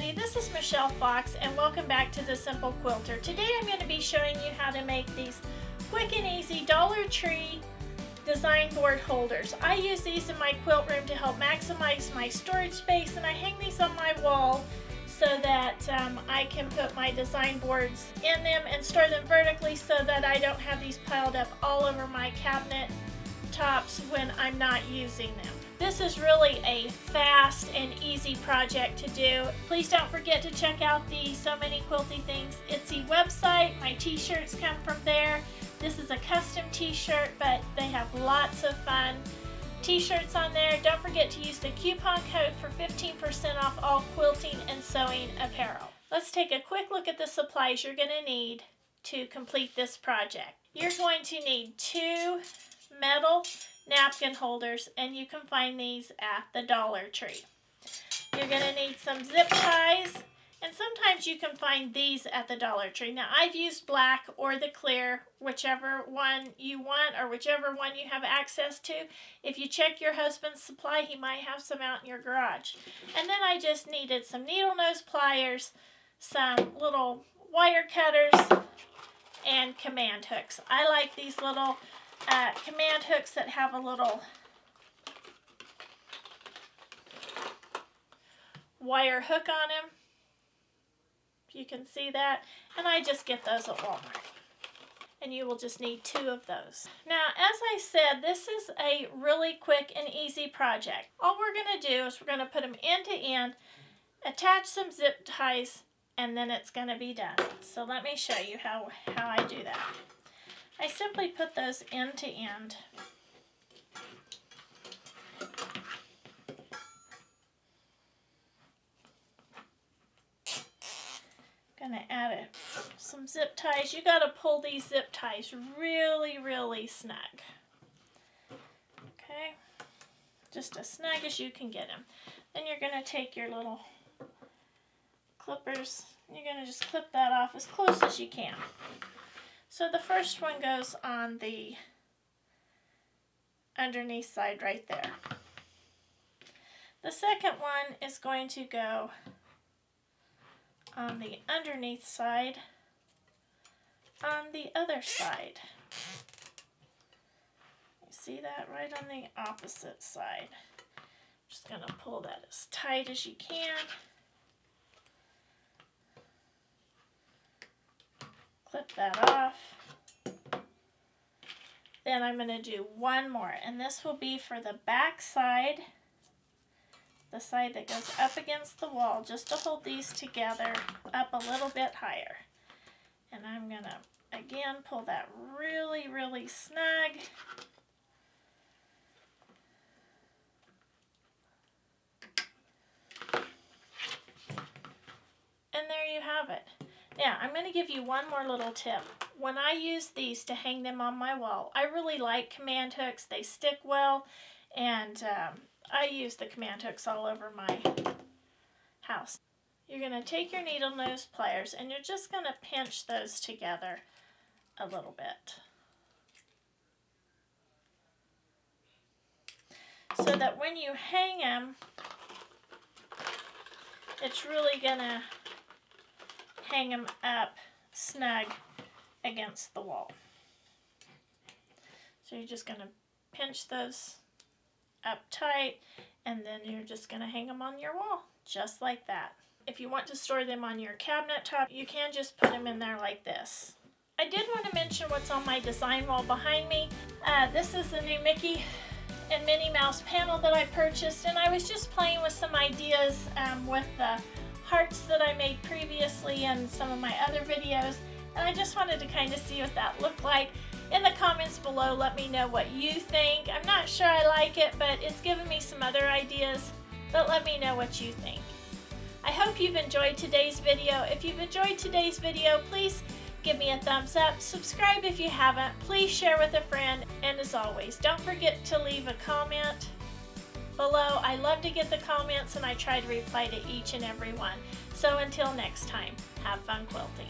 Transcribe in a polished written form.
everybody, this is Michelle Fox and welcome back to The Simple Quilter. Today I'm going to be showing you how to make these quick and easy Dollar Tree design board holders. I use these in my quilt room to help maximize my storage space, and I hang these on my wall so that I can put my design boards in them and store them vertically so that I don't have these piled up all over my cabinet tops when I'm not using them. This is really a fast and easy project to do. Please don't forget to check out the So Many Quilty Things Etsy website. My t-shirts come from there. This is a custom t-shirt, but they have lots of fun t-shirts on there. Don't forget to use the coupon code for 15% off all quilting and sewing apparel. Let's take a quick look at the supplies you're going to need to complete this project. You're going to need 2 metal napkin holders, and you can find these at the Dollar Tree. You're going to need some zip ties, and sometimes you can find these at the Dollar Tree. Now I've used black or the clear, whichever one you want or whichever one you have access to. If you check your husband's supply, he might have some out in your garage. And then I just needed some needle nose pliers, some little wire cutters, and command hooks. I like these little command hooks that have a little wire hook on them. You can see that, and I just get those at Walmart, and you will just need 2 of those. Now, as I said, this is a really quick and easy project. All we're going to do is we're going to put them end to end, attach some zip ties, and then it's going to be done. So let me show you how I do that. I simply put those end to end. Gonna add some zip ties. You gotta pull these zip ties really, really snug. Okay, just as snug as you can get them. Then you're gonna take your little clippers. You're gonna just clip that off as close as you can. So the first one goes on the underneath side right there. The second one is going to go on the underneath side on the other side. You see that? Right on the opposite side. Just going to pull that as tight as you can. Clip that off. Then I'm going to do one more, and this will be for the back side, the side that goes up against the wall, just to hold these together up a little bit higher. And I'm going to, again, pull that really, really snug. And there you have it. Now, I'm going to give you one more little tip. When I use these to hang them on my wall, I really like command hooks. They stick well, and I use the command hooks all over my house. You're going to take your needle nose pliers, and you're just going to pinch those together a little bit, so that when you hang them, it's really going to hang them up snug against the wall. So you're just going to pinch those up tight, and then you're just going to hang them on your wall just like that. If you want to store them on your cabinet top, you can just put them in there like this. I did want to mention what's on my design wall behind me. This is the new Mickey and Minnie Mouse panel that I purchased, and I was just playing with some ideas with the hearts that I made previously in some of my other videos, and I just wanted to kind of see what that looked like. In the comments below, let me know what you think. I'm not sure I like it, but it's given me some other ideas, but let me know what you think. I hope you've enjoyed today's video. If you've enjoyed today's video, please give me a thumbs up. Subscribe if you haven't. Please share with a friend, and as always, don't forget to leave a comment below. I love to get the comments, and I try to reply to each and every one. So until next time, have fun quilting.